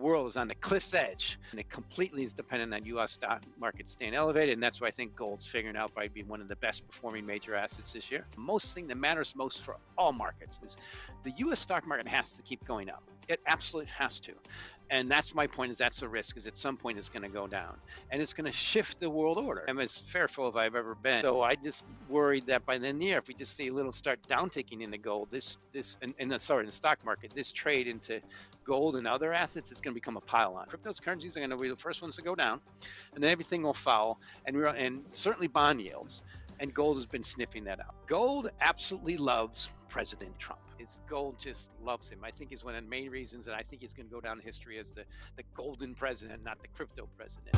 world is on the cliff's edge, and it completely is dependent on U.S. stock market staying elevated, and that's why I think gold's figuring out by being one of the best performing major assets this year. Most thing that matters most for all markets is the U.S. stock market has to keep going up. It absolutely has to. And that's my point, is that's the risk, is at some point it's going to go down. And it's going to shift the world order. I'm as fearful as I've ever been. So I just worried that by the end of the year, if we just see a little start downticking into gold, in the stock market, this trade into gold and other assets is going to become a pile on. Cryptocurrencies are going to be the first ones to go down, and then everything will follow, and certainly bond yields. And gold has been sniffing that out. Gold absolutely loves President Trump. Gold just loves him. I think he's one of the main reasons, and I think he's going to go down in history as the golden president, not the crypto president.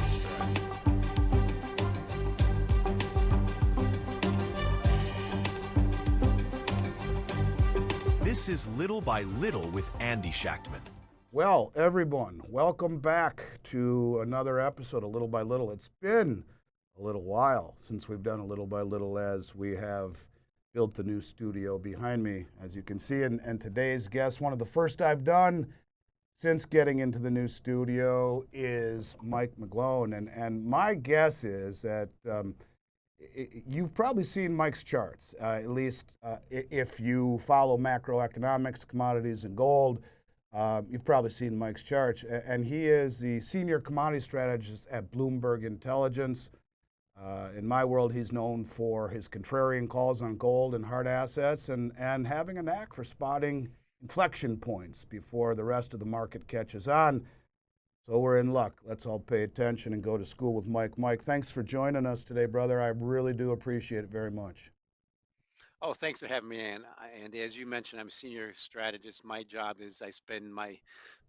This is Little by Little with Andy Schectman. Well, everyone, welcome back to another episode of Little by Little. It's been a little while since we've done a Little by Little, as we have built the new studio behind me, as you can see. And today's guest, one of the first I've done since getting into the new studio, is Mike McGlone. And my guess is that you've probably seen Mike's charts, at least if you follow macroeconomics, commodities, and gold. You've probably seen Mike's charts. And he is the senior commodity strategist at Bloomberg Intelligence. In my world, he's known for his contrarian calls on gold and hard assets, and having a knack for spotting inflection points before the rest of the market catches on. So we're in luck. Let's all pay attention and go to school with Mike. Mike, thanks for joining us today, brother. I really do appreciate it very much. Oh, thanks for having me, Andy. As you mentioned, I'm a senior strategist. My job is I spend my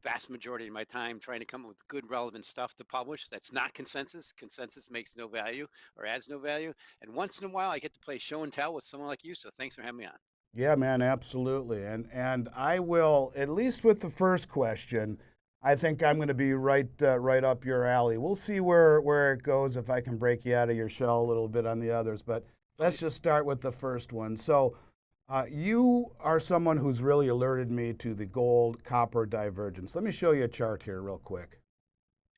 vast majority of my time trying to come up with good, relevant stuff to publish. That's not consensus. Consensus makes no value or adds no value. And once in a while, I get to play show and tell with someone like you. So thanks for having me on. Yeah, man, absolutely. And I will, at least with the first question, I think I'm going to be right up your alley. We'll see where it goes, if I can break you out of your shell a little bit on the others. But let's just start with the first one. So you are someone who's really alerted me to the gold-copper divergence. Let me show you a chart here real quick.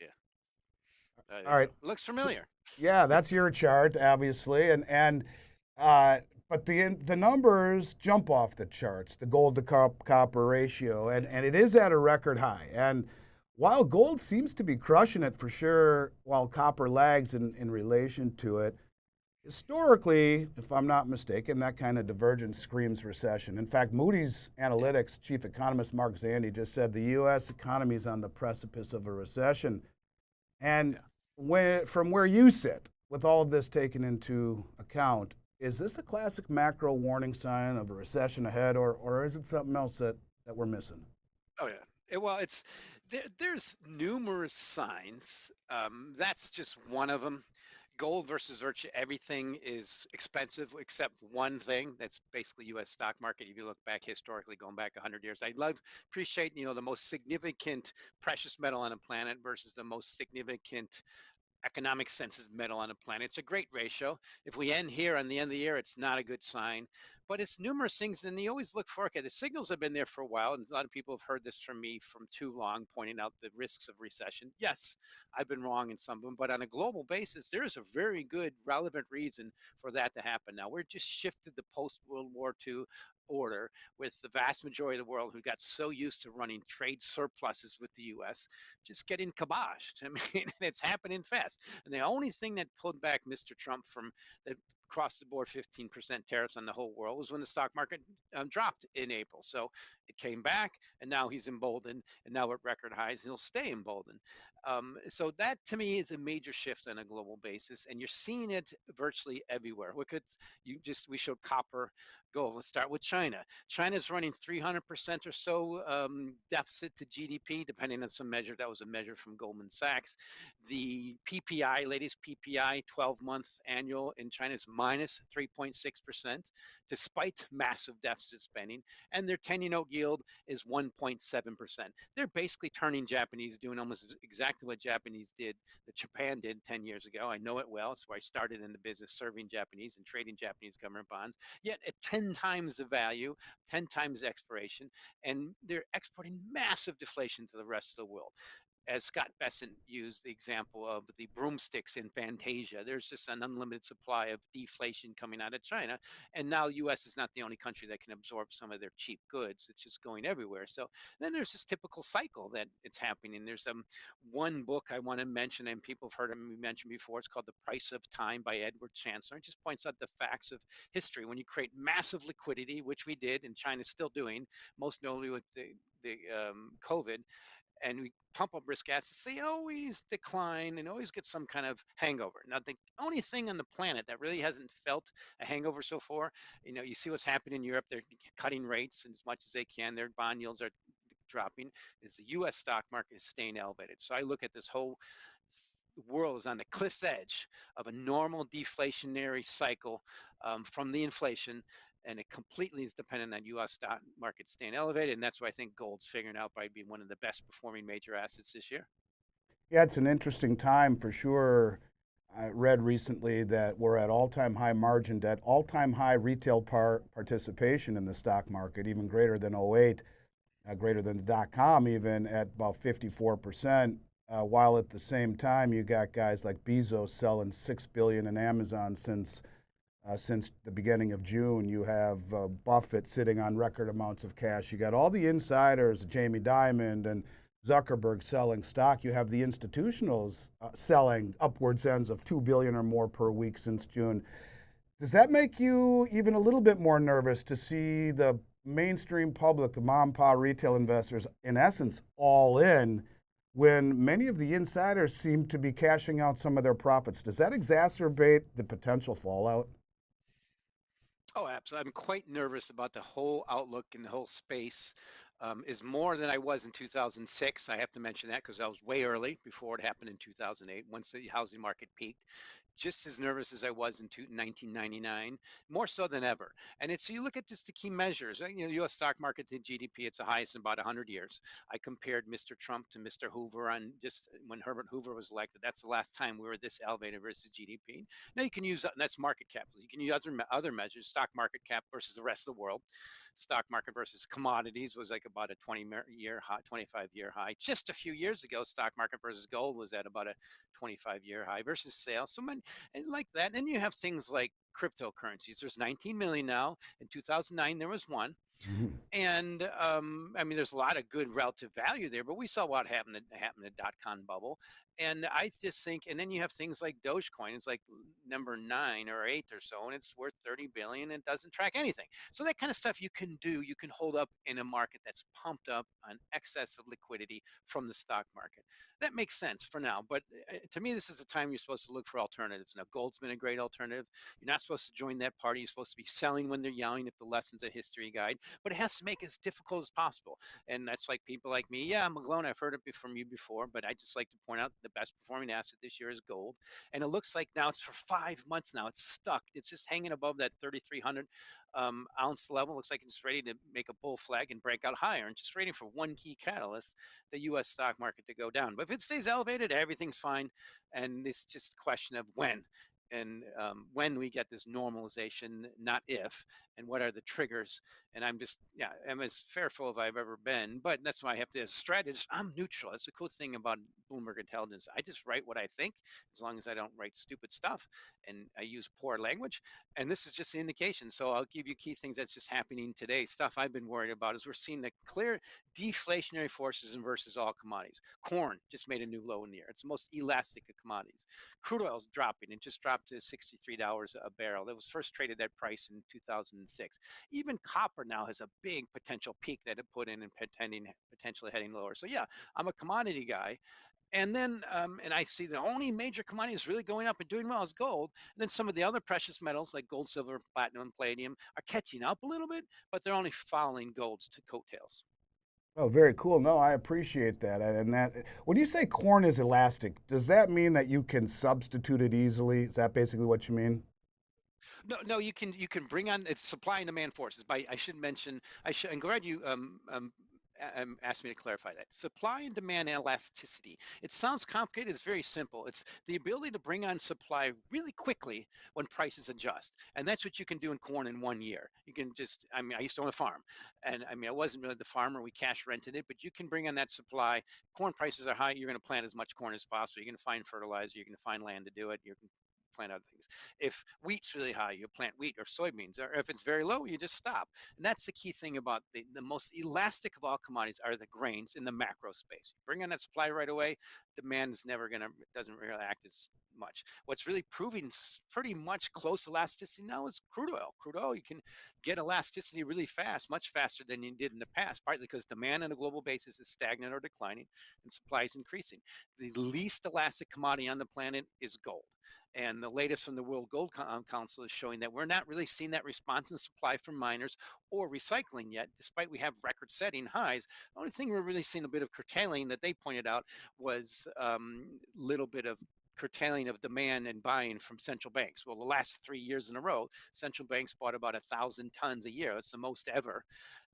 Yeah. All right. Looks familiar. So, yeah, that's your chart, obviously. But the numbers jump off the charts, the gold to copper ratio, and it is at a record high. And while gold seems to be crushing it for sure, while copper lags in relation to it, historically, if I'm not mistaken, that kind of divergence screams recession. In fact, Moody's Analytics chief economist Mark Zandi just said the U.S. economy is on the precipice of a recession. And from where you sit, with all of this taken into account, is this a classic macro warning sign of a recession ahead, or is it something else that we're missing? Oh, yeah. Well, there's numerous signs. That's just one of them. Gold versus virtually everything is expensive except one thing. That's basically U.S. stock market. If you look back historically, going back 100 years, I appreciate the most significant precious metal on the planet versus the most significant economic sensitive metal on the planet. It's a great ratio. If we end here on the end of the year, it's not a good sign. But it's numerous things, and you always look for, okay, the signals have been there for a while, and a lot of people have heard this from me from too long, pointing out the risks of recession. Yes, I've been wrong in some of them, but on a global basis, there is a very good, relevant reason for that to happen. Now, we're just shifted the post-World War II order with the vast majority of the world who got so used to running trade surpluses with the U.S. just getting kiboshed. I mean, it's happening fast. And the only thing that pulled back Mr. Trump from the across the board 15% tariffs on the whole world was when the stock market dropped in April. So it came back, and now he's emboldened, and now at record highs, and he'll stay emboldened. So that to me is a major shift on a global basis, and you're seeing it virtually everywhere. We showed copper gold. Let's start with China. China's running 300% or so deficit to GDP, depending on some measure. That was a measure from Goldman Sachs. The PPI, latest PPI, 12-month annual in China is minus 3.6%, despite massive deficit spending, and their 10-year note yield is 1.7%. They're basically turning Japanese, doing almost exactly what Japan did 10 years ago. I know it well. It's where I started in the business serving Japanese and trading Japanese government bonds, yet at 10 times the value, 10 times the expiration, and they're exporting massive deflation to the rest of the world. As Scott Bessent used the example of the broomsticks in Fantasia, there's just an unlimited supply of deflation coming out of China. And now the US is not the only country that can absorb some of their cheap goods. It's just going everywhere. So then there's this typical cycle that it's happening. There's one book I want to mention, and people have heard me mention before. It's called The Price of Time by Edward Chancellor. It just points out the facts of history. When you create massive liquidity, which we did, and China's still doing, most notably with the COVID, and we pump up risk assets, they always decline and always get some kind of hangover. Now, the only thing on the planet that really hasn't felt a hangover so far, you see what's happening in Europe. They're cutting rates as much as they can. Their bond yields are dropping. Is the U.S. stock market is staying elevated. So I look at this whole world is on the cliff's edge of a normal deflationary cycle from the inflation, and it completely is dependent on U.S. stock market staying elevated, and that's why I think gold's figuring out by being one of the best performing major assets this year. Yeah, it's an interesting time for sure. I read recently that we're at all-time high margin debt, all-time high retail participation in the stock market, even greater than '08, greater than the dot-com, even at about 54%. While at the same time, you got guys like Bezos selling $6 billion in Amazon since the beginning of June. You have Buffett sitting on record amounts of cash. You got all the insiders, Jamie Dimon and Zuckerberg selling stock. You have the institutionals selling upwards ends of $2 billion or more per week since June. Does that make you even a little bit more nervous to see the mainstream public, the mom and pop retail investors, in essence, all in when many of the insiders seem to be cashing out some of their profits? Does that exacerbate the potential fallout? Oh, absolutely. I'm quite nervous about the whole outlook and the whole space. Is more than I was in 2006. I have to mention that because I was way early before it happened in 2008, once the housing market peaked. Just as nervous as I was in 1999, more so than ever. And it's, you look at just the key measures. U.S. stock market to GDP, it's the highest in about 100 years. I compared Mr. Trump to Mr. Hoover on just when Herbert Hoover was elected. That's the last time we were this elevated versus GDP. Now you can use, and that's market cap. You can use other measures, stock market cap versus the rest of the world. Stock market versus commodities was like about a 20-year high, 25-year high. Just a few years ago, stock market versus gold was at about a 25-year high versus sales. So many, and like that. And then you have things like cryptocurrencies. There's 19 million now. In 2009, there was one. Mhm. And I mean, there's a lot of good relative value there, but we saw what happened in the dot-com bubble. And I just think, and then you have things like Dogecoin. It's like number 9 or 8 or so, and it's worth 30 billion and doesn't track anything. So that kind of stuff you can do, you can hold up in a market that's pumped up on excess of liquidity from the stock market. That makes sense for now, but to me, this is a time you're supposed to look for alternatives. Now, gold's been a great alternative. You're not supposed to join that party. You're supposed to be selling when they're yelling if the lessons of history guide, but it has to make it as difficult as possible. And that's like people like me. Yeah, McGlone, I've heard it from you before, but I just like to point out the best performing asset this year is gold. And it looks like now it's for 5 months now. It's stuck. It's just hanging above that 3,300 ounce level. Looks like it's ready to make a bull flag and break out higher, and just waiting for one key catalyst, the U.S. stock market to go down. But if it stays elevated, everything's fine. And it's just a question of when. And when we get this normalization, not if, and what are the triggers. And I'm just, yeah, I'm as fearful as I've ever been. But that's why I have to, as a strategist, I'm neutral. That's the cool thing about Bloomberg Intelligence. I just write what I think, as long as I don't write stupid stuff and I use poor language. And this is just an indication. So I'll give you key things that's just happening today. Stuff I've been worried about is we're seeing the clear deflationary forces in versus all commodities. Corn just made a new low in the year. It's the most elastic of commodities. Crude oil is dropping. It just dropped to $63 a barrel. It was first traded that price in 2006. Even copper now has a big potential peak that it put in and potentially heading lower. So yeah, I'm a commodity guy. And then, and I see the only major commodity is really going up and doing well is gold. And then some of the other precious metals like gold, silver, platinum, and palladium are catching up a little bit, but they're only following gold's to coattails. Oh, very cool. No, I appreciate that. And that when you say corn is elastic, does that mean that you can substitute it easily? Is that basically what you mean? No, no, you can bring on it's supply and demand forces. By I should mention I should. I'm glad you asked me to clarify that. Supply and demand elasticity. It sounds complicated. It's very simple. It's the ability to bring on supply really quickly when prices adjust, and that's what you can do in corn in 1 year. You can just. I mean, I used to own a farm, and I mean, I wasn't really the farmer. We cash rented it, but you can bring on that supply. Corn prices are high. You're going to plant as much corn as possible. You're going to find fertilizer. You're going to find land to do it. You can plant other things. If wheat's really high, you plant wheat or soybeans, or if it's very low, you just stop. And that's the key thing about the most elastic of all commodities are the grains in the macro space. Bring on that supply right away, demand is never gonna doesn't really act as much. What's really proving pretty much close elasticity now is crude oil. Crude oil, you can get elasticity really fast, much faster than you did in the past, partly because demand on a global basis is stagnant or declining and supply is increasing. The least elastic commodity on the planet is gold. And the latest from the World Gold Council is showing that we're not really seeing that response in supply from miners or recycling yet, despite we have record-setting highs. The only thing we're really seeing a bit of curtailing that they pointed out was a little bit of curtailing of demand and buying from central banks. Well, the last 3 years in a row, central banks bought about 1,000 tons a year. That's the most ever.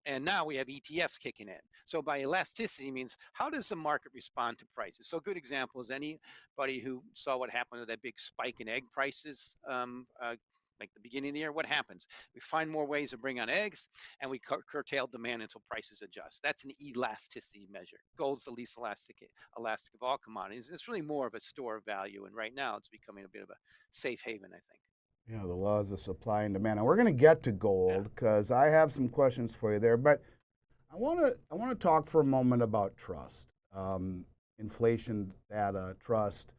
And now we have ETFs kicking in. So by elasticity means how does the market respond to prices? So a good example is anybody who saw what happened with that big spike in egg prices, like the beginning of the year. What happens? We find more ways to bring on eggs, and we curtail demand until prices adjust. That's an elasticity measure. Gold's the least elastic of all commodities. It's really more of a store of value, and right now it's becoming a bit of a safe haven, I think. You know, the laws of supply and demand. And we're going to get to Yeah. gold because I have some questions for you there. But I want to talk for a moment about trust, inflation data, trust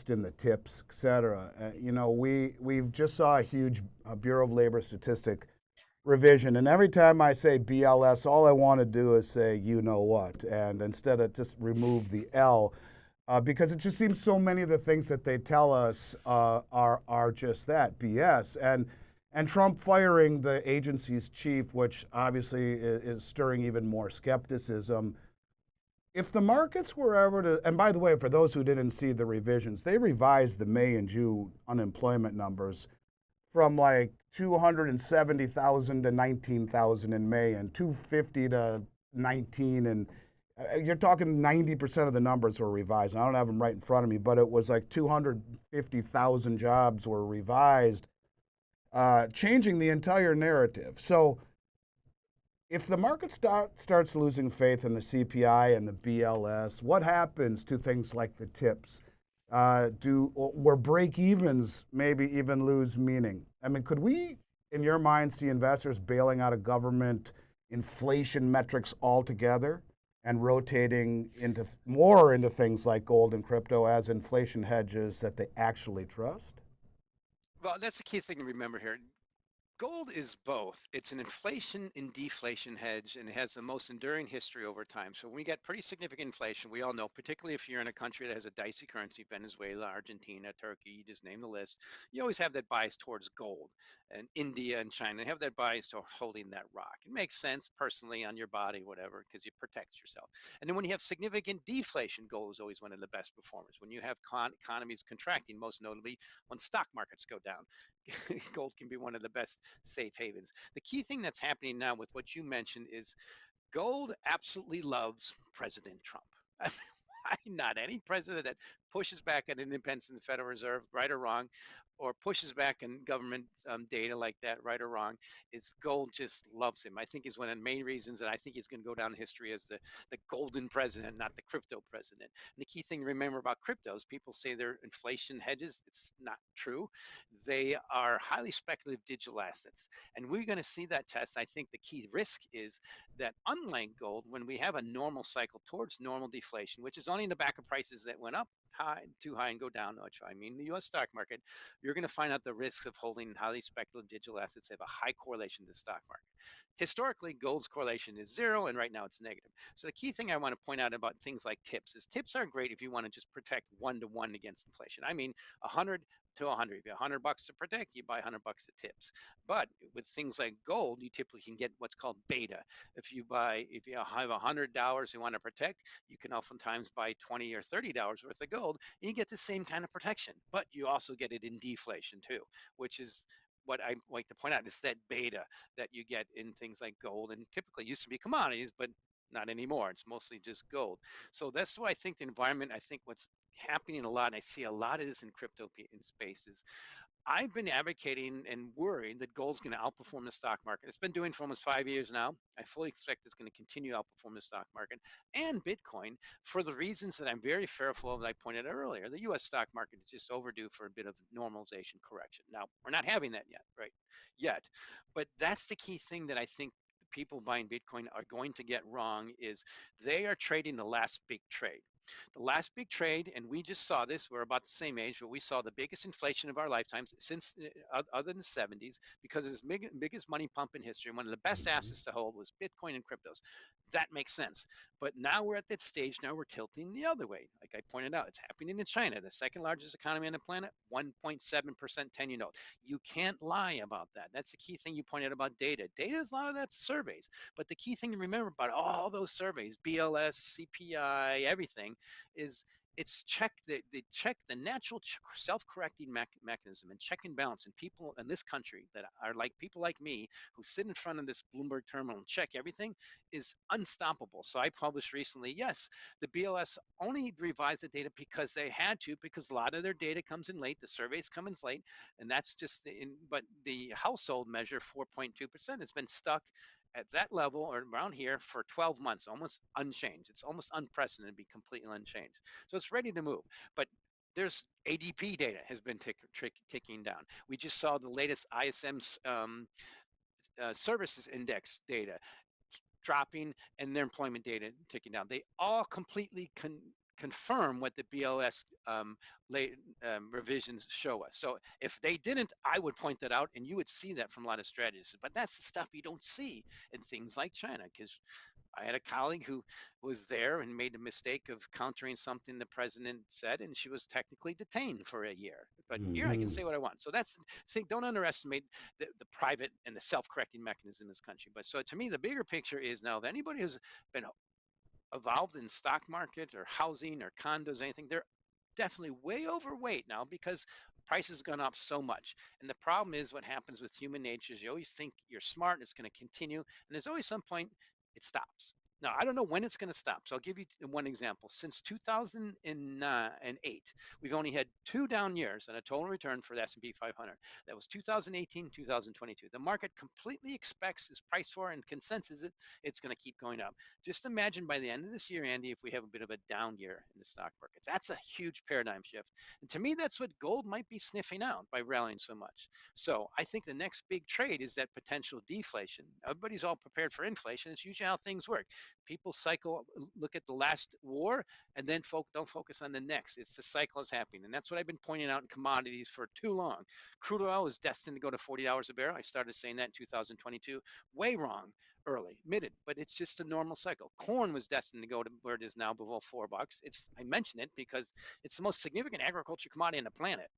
in the tips, et cetera. You know, we've just saw a huge Bureau of Labor statistic revision, and every time I say BLS, all I want to do is say you know what, and instead of just remove the L, because it just seems so many of the things that they tell us are just that BS. And Trump firing the agency's chief, which obviously is stirring even more skepticism. If the markets were ever to, and by the way, for those who didn't see the revisions, they revised the May and June unemployment numbers from like 270,000 to 19,000 in May and 250 to 19, and you're talking 90% of the numbers were revised. I don't have them right in front of me, but it was like 250,000 jobs were revised, changing the entire narrative. So if the market starts losing faith in the CPI and the BLS, what happens to things like the tips? Do where break evens maybe even lose meaning? I mean, could we, in your mind, see investors bailing out of government inflation metrics altogether and rotating into more into things like gold and crypto as inflation hedges that they actually trust? Well, that's the key thing to remember here. Gold is both. It's an inflation and deflation hedge, and it has the most enduring history over time. So when we get pretty significant inflation, we all know, particularly if you're in a country that has a dicey currency, Venezuela, Argentina, Turkey, you just name the list, you always have that bias towards gold. And India and China have that bias to holding that rock. It makes sense personally on your body, whatever, because it protects yourself. And then when you have significant deflation, gold is always one of the best performers. When you have economies contracting, most notably when stock markets go down, gold can be one of the best safe havens. The key thing that's happening now with what you mentioned is gold absolutely loves President Trump. I mean, why not? Any president that pushes back on independence in the Federal Reserve, right or wrong, or pushes back on government data like that, right or wrong, is gold just loves him. I think is one of the main reasons, and I think he's going to go down in history as the golden president, not the crypto president. And the key thing to remember about cryptos, people say they're inflation hedges. It's not true. They are highly speculative digital assets. And we're going to see that test. I think the key risk is that unlike gold, when we have a normal cycle towards normal deflation, which is only in the back of prices that went up high, too high and go down, which I mean the US stock market, you're going to find out the risks of holding highly speculative digital assets have a high correlation to the stock market. Historically, gold's correlation is zero, and right now it's negative. So the key thing I want to point out about things like tips is tips are great if you want to just protect one to one against inflation. I mean, 100 to 100. If you have $100 to protect, you buy $100 of tips. But with things like gold, you typically can get what's called beta. If you have $100 you want to protect, you can oftentimes buy 20 or $30 worth of gold, and you get the same kind of protection. But you also get it in deflation too, which is what I like to point out is that beta that you get in things like gold, and typically used to be commodities, but not anymore. It's mostly just gold. So that's why I think the environment, I think what's happening a lot, and I see a lot of this in crypto in spaces. I've been advocating and worried that gold's going to outperform the stock market. It's been doing for almost 5 years now. I fully expect it's going to continue to outperform the stock market and Bitcoin for the reasons that I'm very fearful of, that I pointed out earlier. The US stock market is just overdue for a bit of normalization correction. Now, we're not having that yet, right? Yet. But that's the key thing that I think people buying Bitcoin are going to get wrong is they are trading the last big trade. The last big trade, and we just saw this, we're about the same age, but we saw the biggest inflation of our lifetimes since other than the 70s, because it's the biggest money pump in history. One of the best Mhm. assets to hold was Bitcoin and cryptos. That makes sense. But now we're at that stage, now we're tilting the other way. Like I pointed out, it's happening in China, the second largest economy on the planet, 1.7% 10-year note. You can't lie about that. That's the key thing you pointed out about data. Data is a lot of that surveys. But the key thing to remember about all those surveys, BLS, CPI, everything, is it's they check the natural self-correcting mechanism and check and balance. And people in this country that are like people like me who sit in front of this Bloomberg terminal and check everything is unstoppable. So I published recently, yes, the BLS only revised the data because they had to, because a lot of their data comes in late, the surveys come in late, and that's just but the household measure 4.2% has been stuck at that level or around here for 12 months, almost unchanged. It's almost unprecedented to be completely unchanged. So it's ready to move. But there's ADP data has been ticking down. We just saw the latest ISM services index data dropping and their employment data ticking down. They all completely confirm what the BLS late revisions show us. So if they didn't, I would point that out, and you would see that from a lot of strategists. But that's the stuff you don't see in things like China, because I had a colleague who was there and made the mistake of countering something the president said, and she was technically detained for a year. But here I can Mhm. say what I want. So that's the thing. Don't underestimate the private and the self-correcting mechanism in this country. But so to me, the bigger picture is now that anybody who's been involved in stock market or housing or condos, anything, they're definitely way overweight now because prices have gone up so much. And the problem is what happens with human nature is you always think you're smart and it's going to continue. And there's always some point it stops. Now, I don't know when it's going to stop. So I'll give you one example. Since 2008, we've only had 2 down years and a total return for the S&P 500. That was 2018, 2022. The market completely expects, is priced for, and consensus it's going to keep going up. Just imagine by the end of this year, Andy, if we have a bit of a down year in the stock market. That's a huge paradigm shift. And to me, that's what gold might be sniffing out by rallying so much. So I think the next big trade is that potential deflation. Everybody's all prepared for inflation. It's usually how things work. People cycle, look at the last war, and then don't focus on the next. It's the cycle is happening. And that's what I've been pointing out in commodities for too long. Crude oil is destined to go to $40 a barrel. I started saying that in 2022. Way wrong early, admitted, but it's just a normal cycle. Corn was destined to go to where it is now, below $4. I mention it because it's the most significant agriculture commodity on the planet.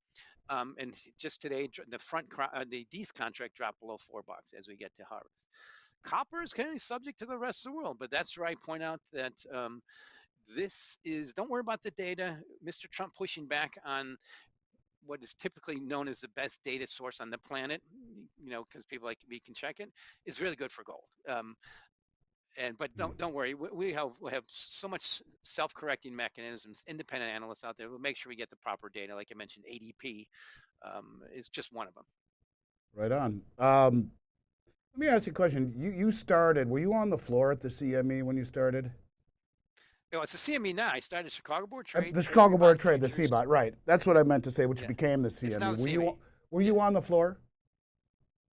And just today, the D's contract dropped below $4 as we get to harvest. Copper is kind of subject to the rest of the world, but that's where I point out that this is, don't worry about the data. Mr. Trump pushing back on what is typically known as the best data source on the planet, because people like me can check it, is really good for gold. But don't worry, we have so much self-correcting mechanisms, independent analysts out there. We'll make sure we get the proper data. Like I mentioned, ADP is just one of them. Right on. Let me ask you a question. You started, were you on the floor at the CME when you started? It's a CME now. I started Chicago Board Trade, The Treasury Chicago Board Bond of Trade, the Futures. CBOT, right. That's what I meant to say, which Yeah, became the it's CME. now the CME. Were Yeah. you on the floor?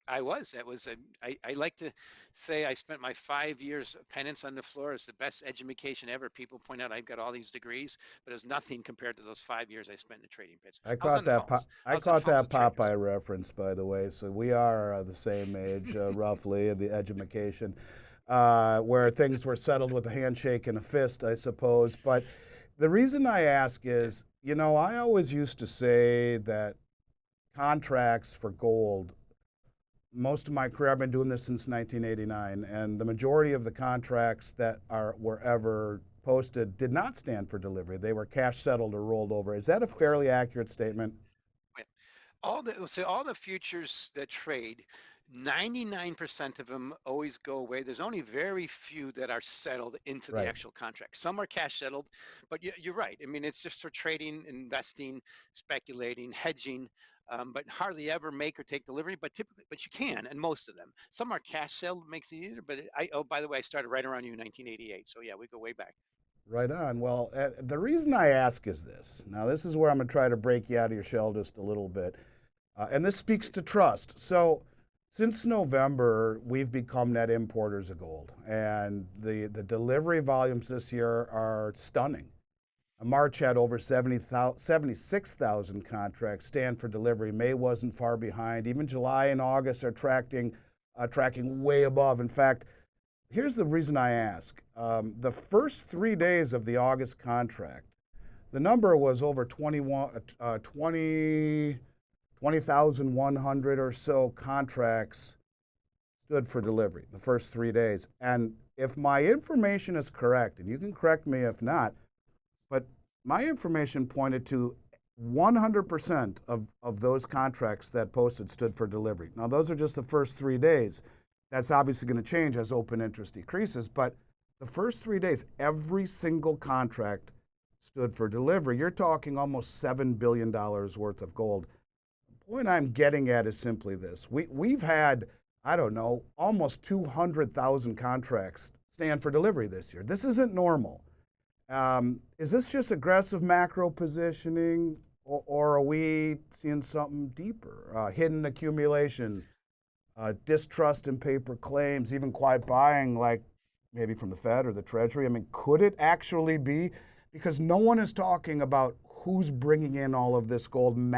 I was. That was. I like to say I spent my 5 years penance on the floor. It's the best education ever. People point out I've got all these degrees, but it was nothing compared to those 5 years I spent in the trading pits. I was on the phones. I I was on the caught phones that with traders. Popeye reference, by the way. So we are the same age, roughly, the education, where things were settled with a handshake and a fist, I suppose. But the reason I ask Yeah. is, I always used to say that contracts for gold, most of my career, I've been doing this since 1989, and the majority of the contracts that were ever posted did not stand for delivery. They were cash settled or rolled over. Is that a Of course. fairly accurate statement? Yeah. all the futures that trade, 99% of them always go away. There's only very few that are settled into the Right. actual contract. Some are cash settled, but you're right. I mean, it's just for trading, investing, speculating, hedging. But hardly ever make or take delivery, but typically, but you can, and most of them. Some are cash settled, makes it easier. But oh, by the way, I started right around you, 1988. So yeah, we go way back. Right on. Well, the reason I ask is this. Now, this is where I'm going to try to break you out of your shell just a little bit. And this speaks Please. to trust. So, since November, we've become net importers of gold. And the delivery volumes this year are stunning. March had over 76,000 contracts stand for delivery. May wasn't far behind. Even July and August are tracking way above. In fact, here's the reason I ask. The first 3 days of the August contract, the number was over 20,100 or so contracts stood for delivery the first 3 days. And if my information is correct, and you can correct me if not, but my information pointed to 100% of those contracts that posted stood for delivery. Now, those are just the first 3 days. That's obviously going to change as open interest decreases, but the first 3 days, every single contract stood for delivery. You're talking almost $7 billion worth of gold. The point I'm getting at is simply this. We've had, I don't know, almost 200,000 contracts stand for delivery this year. This isn't normal. Is this just aggressive macro positioning, or are we seeing something deeper? Hidden accumulation, distrust in paper claims, even quiet buying, like maybe from the Fed or the Treasury? I mean, could it actually be? Because no one is talking about who's bringing in all of this gold, and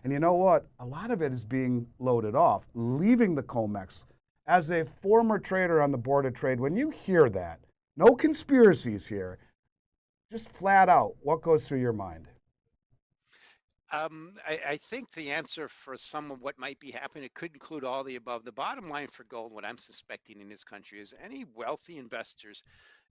you know what? A lot of it is being loaded off, leaving the COMEX. As a former trader on the board of trade, when you hear that, no conspiracies here, just flat out, what goes through your mind? I think the answer for some of what might be happening, it could include all the above. The bottom line for gold, what I'm suspecting in this country is any wealthy investors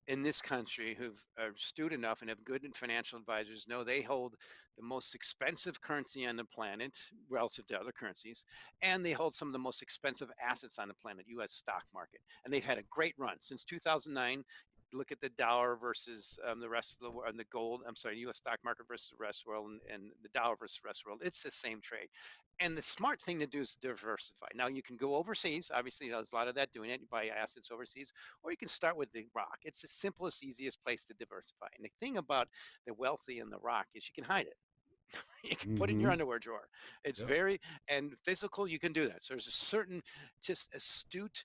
in this country who are astute enough and have good financial advisors know they hold the most expensive currency on the planet relative to other currencies, and they hold some of the most expensive assets on the planet, U.S. stock market. And they've had a great run since 2009. Look at the dollar versus the rest of the world, and the gold. I'm sorry, U.S. stock market versus the rest of the world, and the dollar versus the rest of the world. It's the same trade. And the smart thing to do is diversify. Now you can go overseas. Obviously, there's a lot of that doing it. You buy assets overseas, or you can start with the rock. It's the simplest, easiest place to diversify. And the thing about the wealthy and the rock is you can hide it. You can put it in your Mm-hmm. underwear drawer. It's Yep. very, and physical, you can do that. So there's a certain just astute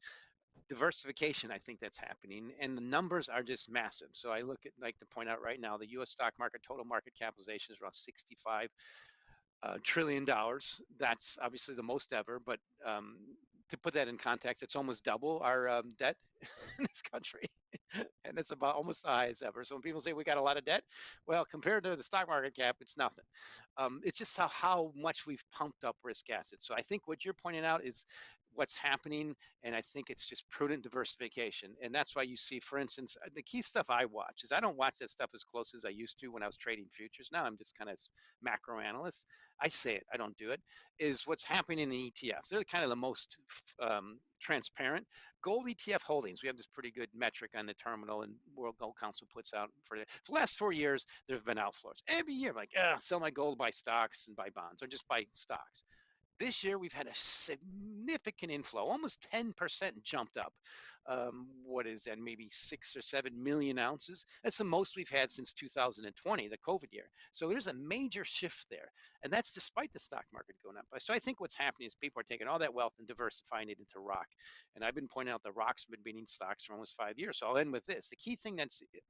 diversification I think that's happening, and the numbers are just massive. So I look at, like to point out right now, the U.S. stock market total market capitalization is around 65 trillion dollars. That's obviously the most ever, but to put that in context, it's almost double our debt in this country, and it's about almost the highest ever. So when people say we got a lot of debt, well, compared to the stock market cap, it's nothing. It's just how much we've pumped up risk assets. So I think what you're pointing out is what's happening, and I think it's just prudent diversification. And that's why you see, for instance, the key stuff I watch is I don't watch that stuff as close as I used to when I was trading futures. Now I'm just kind of macro analyst. I say it, I don't do it. Is what's happening in the ETFs. They're kind of the most transparent. Gold ETF holdings. We have this pretty good metric on the terminal, and World Gold Council puts out for the last 4 years. There have been outflows every year. Like, sell my gold, buy stocks, and buy bonds, or just buy stocks. This year, we've had a significant inflow, almost 10% jumped up. What is that, maybe 6 or 7 million ounces? That's the most we've had since 2020, the COVID year. So there's a major shift there. And that's despite the stock market going up. So I think what's happening is people are taking all that wealth and diversifying it into rock. And I've been pointing out that rock's been beating stocks for almost 5 years. So I'll end with this. The key thing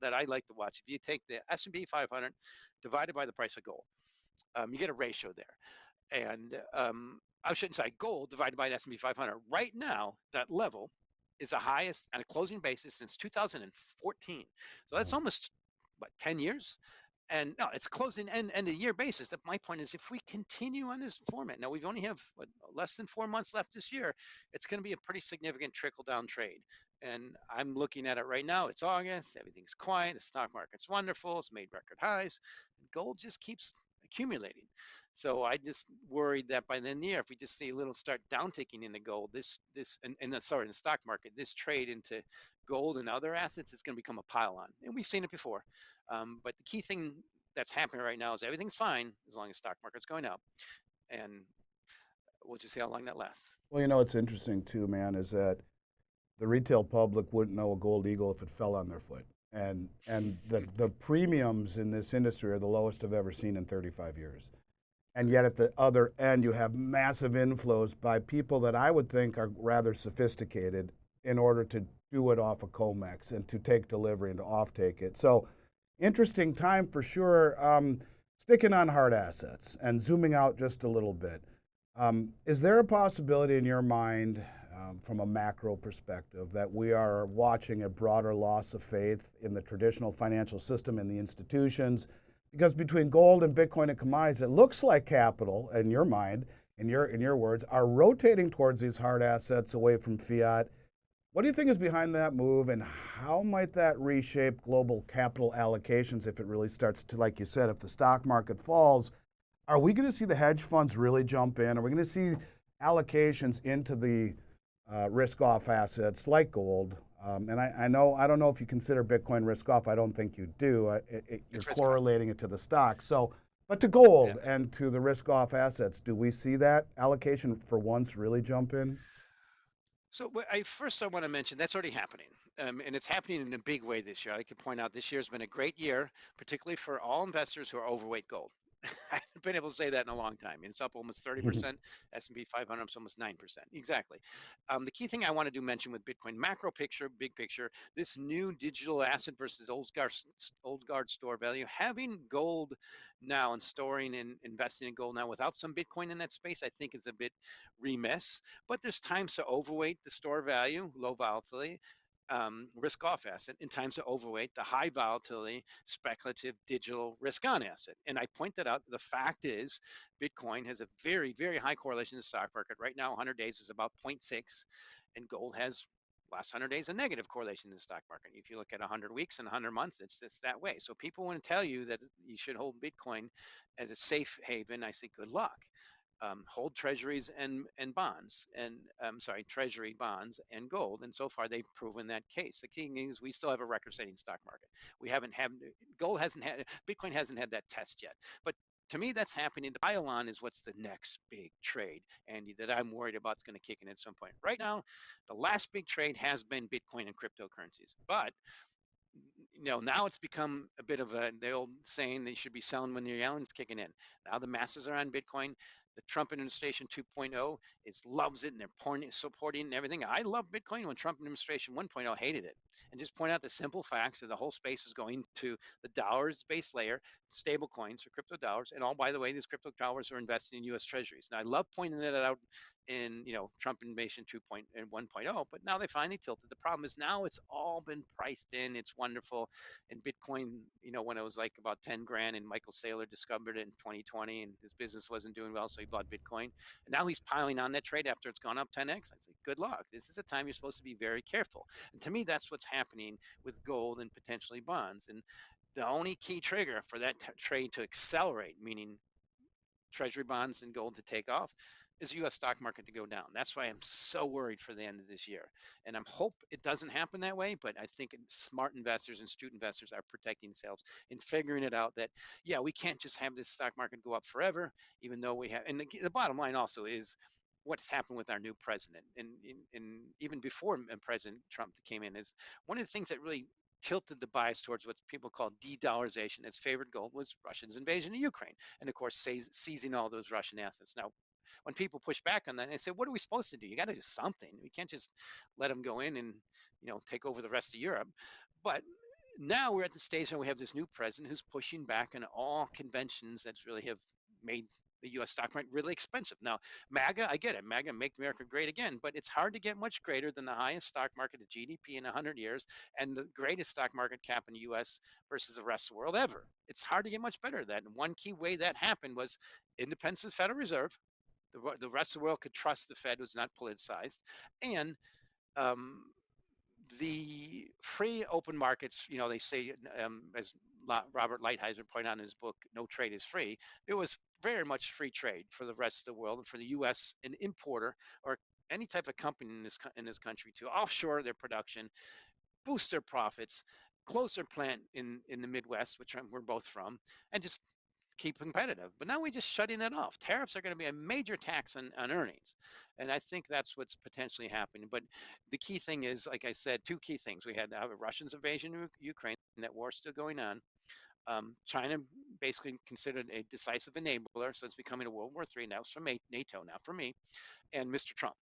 that I like to watch, if you take the S&P 500 divided by the price of gold, you get a ratio there. And I shouldn't say gold divided by the S&P 500. Right now, that level is the highest on a closing basis since 2014. So that's Wow. almost what, 10 years? And no, it's closing end of year basis. That my point is, if we continue on this format, now we've only have less than 4 months left this year. It's going to be a pretty significant trickle down trade. And I'm looking at it right now. It's August. Everything's quiet. The stock market's wonderful. It's made record highs. And gold just keeps accumulating. So I just worried that by the end of the year, if we just see a little start downticking in the gold, sorry, in the stock market, this trade into gold and other assets is going to become a pile on, and we've seen it before. But the key thing that's happening right now is everything's fine as long as stock market's going up, and we'll just see how long that lasts. Well, what's interesting too, man, is that the retail public wouldn't know a gold eagle if it fell on their foot. And the premiums in this industry are the lowest I've ever seen in 35 years. And yet at the other end, you have massive inflows by people that I would think are rather sophisticated in order to do it off of COMEX and to take delivery and to offtake it. So interesting time for sure. Sticking on hard assets and zooming out just a little bit. Is there a possibility in your mind, from a macro perspective, that we are watching a broader loss of faith in the traditional financial system and the institutions? Because between gold and Bitcoin and commodities, it looks like capital, in your mind, in your words, are rotating towards these hard assets away from fiat. What do you think is behind that move, and how might that reshape global capital allocations if it really starts to, like you said, if the stock market falls? Are we going to see the hedge funds really jump in? Are we going to see allocations into the risk-off assets like gold? And I don't know if you consider Bitcoin risk-off. I don't think you do. You're correlating it to the stock. So, but to gold and to the risk-off assets, do we see that allocation for once really jump in? So I want to mention that's already happening, and it's happening in a big way this year. I could point out this year has been a great year, particularly for all investors who are overweight gold. I haven't been able to say that in a long time. It's up almost 30%. S&P 500 is almost 9%. Exactly. The key thing I want to do mention with Bitcoin, macro picture, big picture, this new digital asset versus old guard store value, having gold now and storing and investing in gold now without some Bitcoin in that space, I think is a bit remiss. But there's times to overweight the store value, low volatility, risk off asset, in times to overweight the high volatility, speculative, digital risk on asset. And I pointed out the fact is Bitcoin has a very, very high correlation to the stock market. Right now, 100 days is about zero point 0.6, and gold has last 100 days a negative correlation to the stock market. If you look at 100 weeks and 100 months, it's that way. So people want to tell you that you should hold Bitcoin as a safe haven. I say good luck. Hold treasuries and bonds, and treasury bonds and gold, and so far they've proven that case. The key thing is we still have a record-setting stock market. We haven't had gold hasn't had Bitcoin hasn't had that test yet, but to me that's happening. The pile-on is what's the next big trade, Andy, that I'm worried about is going to kick in at some point. Right now, the last big trade has been Bitcoin and cryptocurrencies, but now it's become a bit of the old saying, they should be selling when the yelling's kicking in. Now the masses are on Bitcoin. The Trump administration 2.0 loves it, and they're supporting and everything. I love Bitcoin when Trump administration 1.0 hated it. And just point out the simple facts that the whole space is going to the dollars base layer, stable coins or crypto dollars. And by the way, these crypto dollars are invested in US treasuries. Now I love pointing that out in Trump invasion 2.0 and 1.0, but now they finally tilted. The problem is now it's all been priced in. It's wonderful. And Bitcoin, when it was like about 10 grand, and Michael Saylor discovered it in 2020, and his business wasn't doing well, so he bought Bitcoin. And now he's piling on that trade after it's gone up 10x. I say, good luck. This is a time you're supposed to be very careful. And to me, that's what's happening with gold and potentially bonds. And the only key trigger for that trade to accelerate, meaning treasury bonds and gold to take off, is the U.S. stock market to go down. That's why I'm so worried for the end of this year. And I'm hope it doesn't happen that way, but I think smart investors and astute investors are protecting themselves and figuring it out that, yeah, we can't just have this stock market go up forever, even though we have, and the bottom line also is what's happened with our new president. And even before President Trump came in, is one of the things that really tilted the bias towards what people call de-dollarization as favored gold was Russia's invasion of Ukraine. And of course, seizing all those Russian assets. Now, when people push back on that, they say, what are we supposed to do? You got to do something. We can't just let them go in and take over the rest of Europe. But now we're at the stage where we have this new president who's pushing back on all conventions that really have made the U.S. stock market really expensive. Now, MAGA, I get it. MAGA, make America great again, but it's hard to get much greater than the highest stock market of GDP in 100 years and the greatest stock market cap in the U.S. versus the rest of the world ever. It's hard to get much better than that. And one key way that happened was independence of the Federal Reserve. The rest of the world could trust the Fed was not politicized, and um, the free open markets, they say, as Robert Lighthizer pointed out in his book, No Trade is Free, it was very much free trade for the rest of the world and for the U.S. an importer or any type of company in this country to offshore their production, boost their profits, close their plant in the Midwest, which we're both from, and just keep competitive. But now we're just shutting that off. Tariffs are going to be a major tax on earnings. And I think that's what's potentially happening. But the key thing is, like I said, two key things. We had a Russians invasion of Ukraine, that war still going on. China basically considered a decisive enabler, so it's becoming a World War III now. It's from NATO now for me, and Mr. Trump.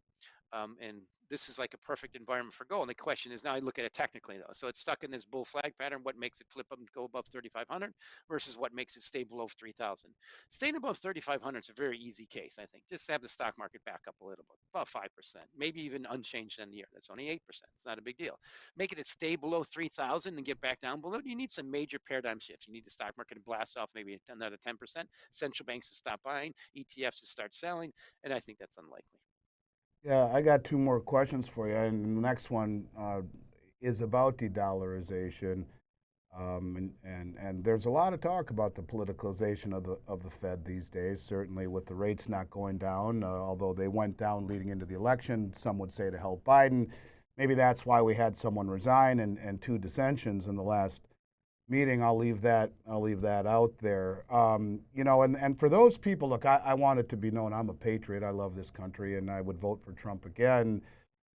And this is like a perfect environment for gold. And the question is now I look at it technically though. So it's stuck in this bull flag pattern. What makes it flip up and go above 3,500 versus what makes it stay below 3,000? Staying above 3,500 is a very easy case, I think. Just have the stock market back up a little bit, about 5%, maybe even unchanged in the year. That's only 8%. It's not a big deal. Making it stay below 3,000 and get back down below, you need some major paradigm shifts. You need the stock market to blast off maybe another 10%, central banks to stop buying, ETFs to start selling, and I think that's unlikely. Yeah, I got two more questions for you, and the next one is about de-dollarization. And there's a lot of talk about the politicalization of the Fed these days. Certainly, with the rates not going down, although they went down leading into the election, some would say to help Biden. Maybe that's why we had someone resign and two dissensions in the last meeting. I'll leave that out there. And for those people, look, I want it to be known I'm a patriot. I love this country, and I would vote for Trump again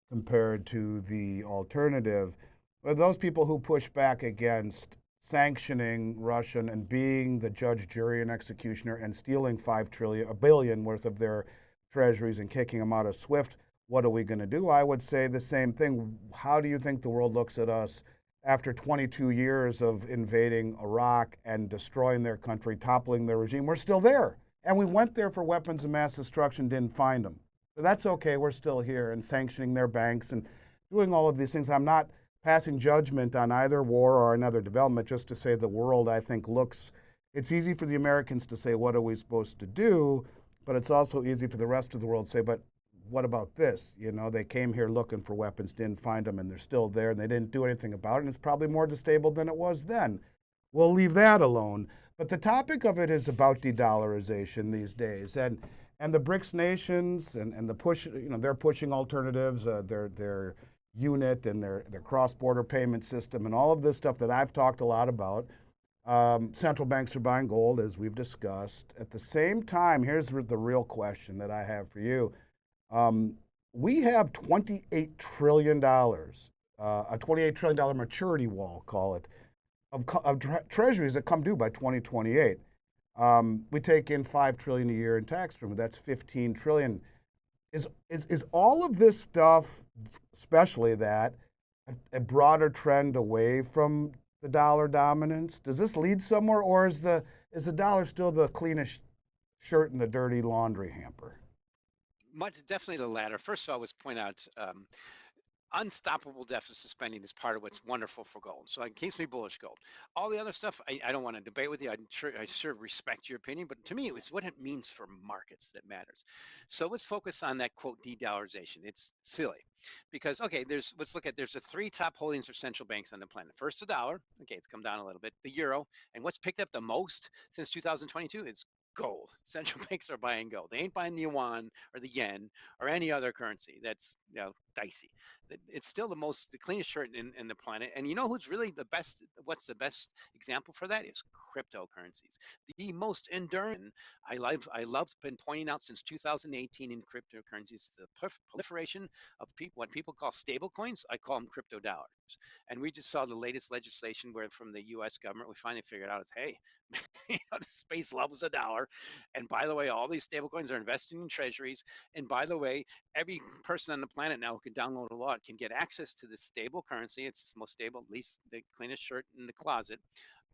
compared to the alternative. But those people who push back against sanctioning Russian and being the judge, jury, and executioner and stealing $5 billion worth of their treasuries and kicking them out of SWIFT, what are we going to do? I would say the same thing. How do you think the world looks at us after 22 years of invading Iraq and destroying their country, toppling their regime? We're still there. And we went there for weapons of mass destruction, didn't find them. So that's okay. We're still here and sanctioning their banks and doing all of these things. I'm not passing judgment on either war or another development, just to say the world, I think, looks, it's easy for the Americans to say, what are we supposed to do? But it's also easy for the rest of the world to say, but what about this? They came here looking for weapons, didn't find them, and they're still there, and they didn't do anything about it, and it's probably more destable than it was then. We'll leave that alone. But the topic of it is about de-dollarization these days, and the BRICS nations and the push. They're pushing alternatives. Their unit and their cross-border payment system and all of this stuff that I've talked a lot about. Central banks are buying gold, as we've discussed. At the same time, here's the real question that I have for you. We have $28 trillion, a $28 trillion maturity wall, call it, of treasuries that come due by 2028. We take in $5 trillion a year in tax revenue. That's $15 trillion. Is all of this stuff, especially that, a broader trend away from the dollar dominance? Does this lead somewhere, or is the dollar still the cleanest shirt in the dirty laundry hamper? Definitely the latter. First of all, I was point out unstoppable deficit spending is part of what's wonderful for gold. So it keeps me bullish gold. All the other stuff, I don't want to debate with you. I sure respect your opinion, but to me, it's what it means for markets that matters. So let's focus on that quote de-dollarization. It's silly because okay, there's the three top holdings of central banks on the planet. First, the dollar. Okay, it's come down a little bit. The euro, and what's picked up the most since 2022 is gold. Central banks are buying gold. They ain't buying the yuan or the yen or any other currency that's dicey. It's still the cleanest shirt in the planet. And you know who's really the best? What's the best example for that is cryptocurrencies. The most enduring. I love been pointing out since 2018 in cryptocurrencies the proliferation of what people call stablecoins. I call them crypto dollars. And we just saw the latest legislation where from the U.S. government we finally figured out it's hey, the space loves a dollar. And by the way, all these stablecoins are investing in treasuries. And by the way, every person on the planet now who can download a law can get access to this stable currency. It's the most stable, at least the cleanest shirt in the closet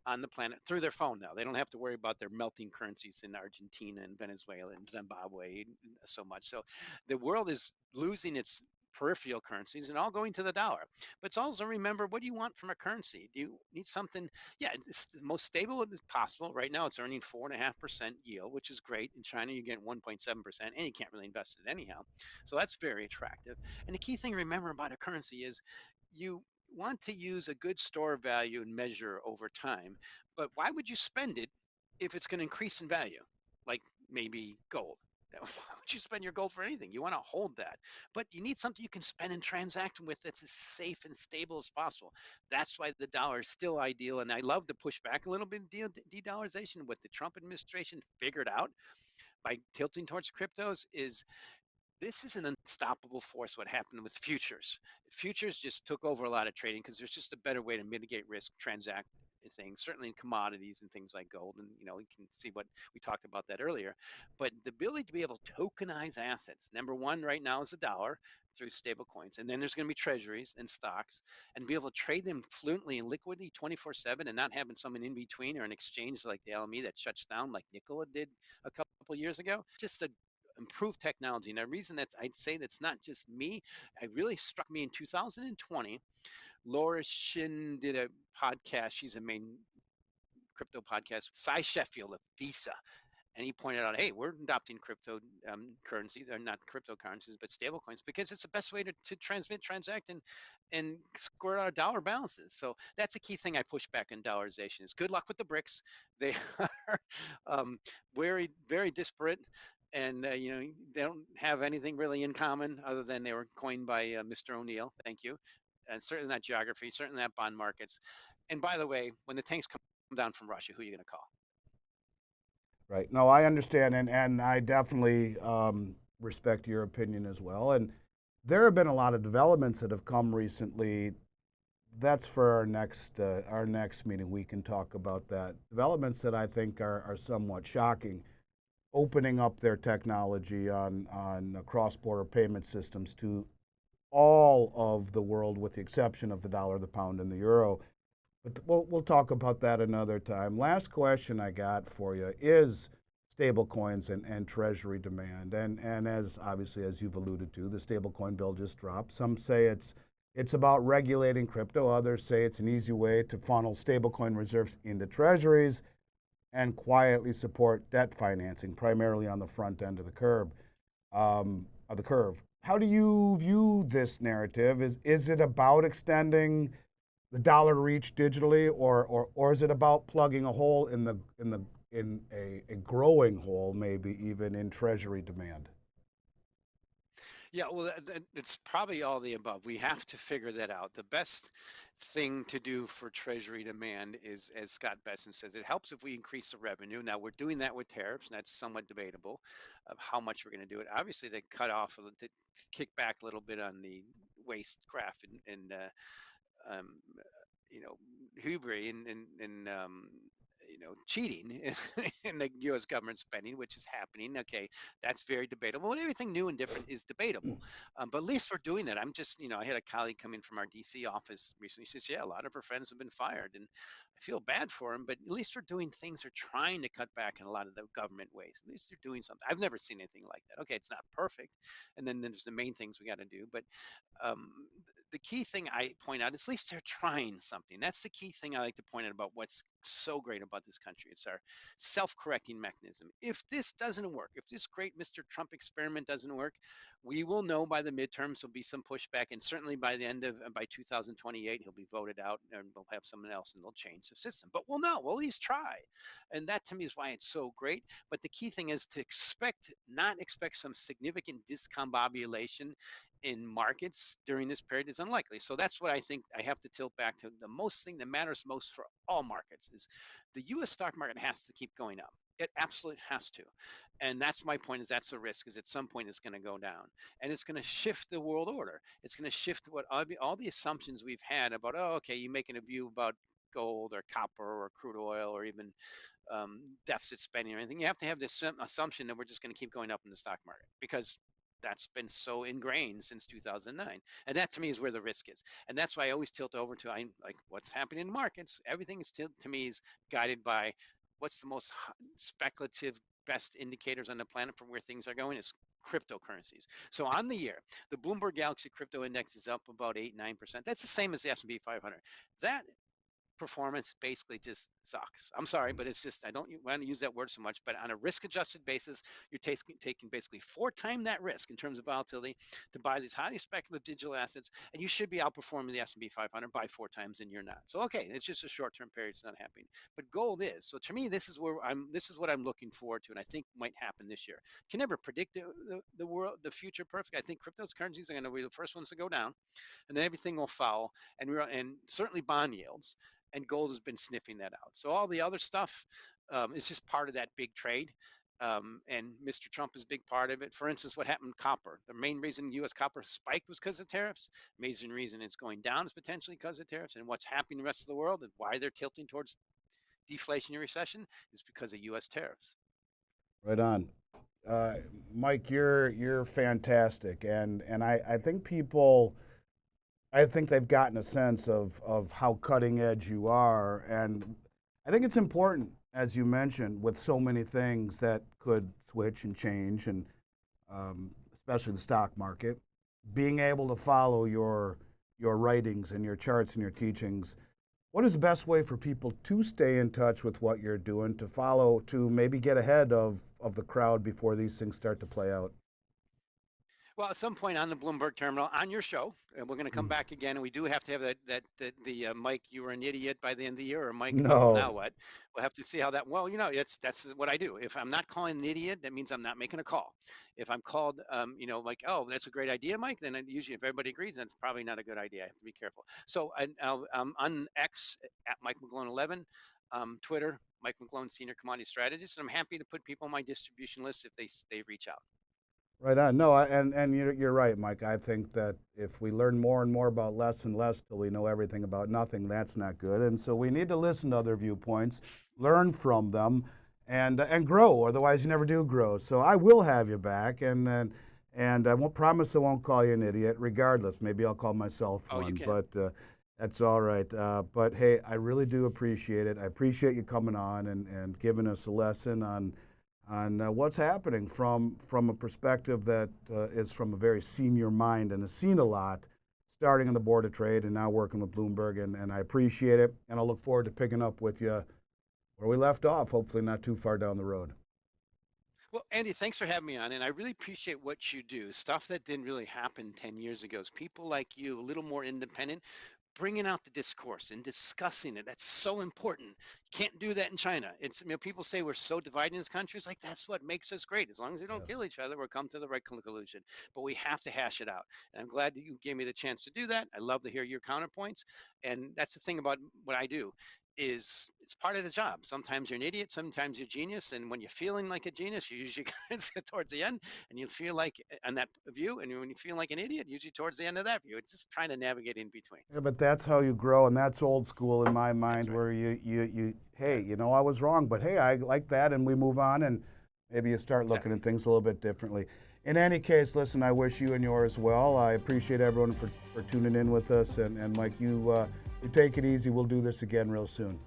on the planet through their phone now. They don't have to worry about their melting currencies in Argentina and Venezuela and Zimbabwe so much. So the world is losing its peripheral currencies and all going to the dollar. But it's also remember what do you want from a currency? Do you need something? Yeah, it's the most stable as possible. Right now it's earning 4.5% yield, which is great. In China you get 1.7%, and you can't really invest it anyhow. So that's very attractive. And the key thing to remember about a currency is you want to use a good store of value and measure over time, but why would you spend it if it's going to increase in value? Like maybe gold. Why would you spend your gold for anything? You want to hold that, but you need something you can spend and transact with that's as safe and stable as possible. That's why the dollar is still ideal. And I love to push back a little bit de-dollarization. What the Trump administration figured out by tilting towards cryptos is this is an unstoppable force. What happened with futures? Futures just took over a lot of trading because there's just a better way to mitigate risk, transact things, certainly in commodities and things like gold. And you can see what we talked about that earlier. But the ability to be able to tokenize assets, number one right now is the dollar through stable coins. And then there's going to be treasuries and stocks, and be able to trade them fluently and liquidly 24/7 and not having someone in between or an exchange like the LME that shuts down like Nikola did a couple years ago. Just a improved technology. And the reason that's I'd say that's not just me, it really struck me in 2020. Laura Shin did a podcast. She's a main crypto podcast. Cy Sheffield of Visa, and he pointed out, hey, we're adopting crypto currencies, or not cryptocurrencies, but stablecoins, because it's the best way to transmit, transact, and square out dollar balances. So that's a key thing I push back on dollarization is good luck with the BRICS. They are very, very disparate. And they don't have anything really in common other than they were coined by Mr. O'Neill. Thank you, and certainly not geography, certainly not bond markets. And by the way, when the tanks come down from Russia, who are you going to call? Right. No, I understand, and I definitely respect your opinion as well. And there have been a lot of developments that have come recently. That's for our next meeting. We can talk about that. Developments that I think are somewhat shocking, opening up their technology on cross-border payment systems to all of the world, with the exception of the dollar, the pound, and the euro. But we'll talk about that another time. Last question I got for you is stablecoins and Treasury demand. And as obviously as you've alluded to, the stablecoin bill just dropped. Some say it's about regulating crypto. Others say it's an easy way to funnel stablecoin reserves into treasuries and quietly support debt financing, primarily on the front end of the curve. How do you view this narrative? Is it about extending the dollar reach digitally, or is it about plugging a hole in a growing hole, maybe even in treasury demand? Yeah, well, it's probably all the above. We have to figure that out. The best thing to do for Treasury demand is, as Scott Besson says, it helps if we increase the revenue. Now, we're doing that with tariffs, and that's somewhat debatable of how much we're going to do it. Obviously, they cut off, to kick back a little bit on the waste graph um, you know, hubris and cheating in the U.S. government spending, which is happening. Okay, that's very debatable. And everything new and different is debatable. But at least we're doing that. I'm just, I had a colleague come in from our D.C. office recently. He says, yeah, a lot of her friends have been fired, and I feel bad for them. But at least we're doing things. We're trying to cut back in a lot of the government ways. At least they're doing something. I've never seen anything like that. Okay, it's not perfect, and then there's the main things we got to do. But um, the key thing I point out is at least they're trying something. That's the key thing I like to point out about what's so great about this country. It's our self-correcting mechanism. If this doesn't work, if this great Mr. Trump experiment doesn't work, we will know by the midterms there'll be some pushback, and certainly by the end of by 2028 he'll be voted out, and we'll have someone else, and they'll change the system. But we'll know. We'll at least try, and that to me is why it's so great. But the key thing is to not expect some significant discombobulation in markets during this period is unlikely. So that's what I think I have to tilt back to. The most thing that matters most for all markets is the US stock market has to keep going up. It absolutely has to. And that's my point, is that's a risk, is at some point it's going to go down. And it's going to shift the world order. It's going to shift what all the assumptions we've had about, oh, okay, you're making a view about gold or copper or crude oil or even deficit spending or anything. You have to have this assumption that we're just going to keep going up in the stock market, because that's been so ingrained since 2009. And that to me is where the risk is. And that's why I always tilt over to like what's happening in the markets. Everything is to me is guided by what's the most speculative best indicators on the planet for where things are going is cryptocurrencies. So on the year, the Bloomberg Galaxy Crypto Index is up about 8-9%. That's the same as the S&P 500. That performance basically just sucks. I'm sorry, but it's just, I don't want to use that word so much, but on a risk-adjusted basis, you're taking basically 4 times that risk in terms of volatility to buy these highly speculative digital assets, and you should be outperforming the S&P 500 by 4 times, and you're not. So okay, it's just a short-term period; it's not happening. But gold is. So to me, this is where I'm. This is what I'm looking forward to, and I think might happen this year. Can never predict the world, the future perfect. I think cryptocurrencies are going to be the first ones to go down, and then everything will follow, and certainly bond yields. And gold has been sniffing that out. So all the other stuff is just part of that big trade. And Mr. Trump is a big part of it. For instance, what happened with copper? The main reason U.S. copper spiked was because of tariffs. Amazing reason it's going down is potentially because of tariffs. And what's happening in the rest of the world and why they're tilting towards deflationary recession is because of U.S. tariffs. Right on. Mike, you're fantastic, and I think people, I think they've gotten a sense of how cutting edge you are, and I think it's important, as you mentioned, with so many things that could switch and change, and especially the stock market, being able to follow your writings and your charts and your teachings. What is the best way for people to stay in touch with what you're doing, to follow, to maybe get ahead of the crowd before these things start to play out? Well, at some point on the Bloomberg terminal, on your show, and we're going to come back again, and we do have to have the Mike, you were an idiot by the end of the year, or Mike, well, now No. what? We'll have to see how that. Well, that's what I do. If I'm not calling an idiot, that means I'm not making a call. If I'm called, like, oh, that's a great idea, Mike, then usually if everybody agrees, that's probably not a good idea. I have to be careful. So I'm on X at Mike McGlone 11, Twitter, Mike McGlone Senior Commodity Strategist, and I'm happy to put people on my distribution list if they reach out. Right on. No, and you're right, Mike. I think that if we learn more and more about less and less till we know everything about nothing, that's not good. And so we need to listen to other viewpoints, learn from them, and grow. Otherwise, you never do grow. So I will have you back, and I won't promise I won't call you an idiot. Regardless, maybe I'll call myself Oh, you one, can. but that's all right. But hey, I really do appreciate it. I appreciate you coming on and giving us a lesson on what's happening from a perspective that is from a very senior mind and has seen a lot, starting on the Board of Trade and now working with Bloomberg, and I appreciate it, and I look forward to picking up with you where we left off, hopefully not too far down the road. Well, Andy, thanks for having me on, and I really appreciate what you do. Stuff that didn't really happen 10 years ago. Is people like you, a little more independent, bringing out the discourse and discussing it. That's so important. Can't do that in China. It's people say we're so divided in this country. It's like that's what makes us great. As long as we don't Yeah. kill each other, we'll come to the right conclusion. But we have to hash it out. And I'm glad that you gave me the chance to do that. I love to hear your counterpoints. And that's the thing about what I do is it's part of the job. Sometimes you're an idiot, sometimes you're a genius, and when you're feeling like a genius, you usually get towards the end, and you feel like on that view, and when you feel like an idiot, usually towards the end of that view. It's just trying to navigate in between. Yeah, but that's how you grow, and that's old school in my That's mind, right. where you hey, Yeah, I was wrong, but hey, I like that, and we move on, and maybe you start looking exactly. at things a little bit differently. In any case, listen, I wish you and yours well. I appreciate everyone for tuning in with us, and Mike, you take it easy. We'll do this again real soon.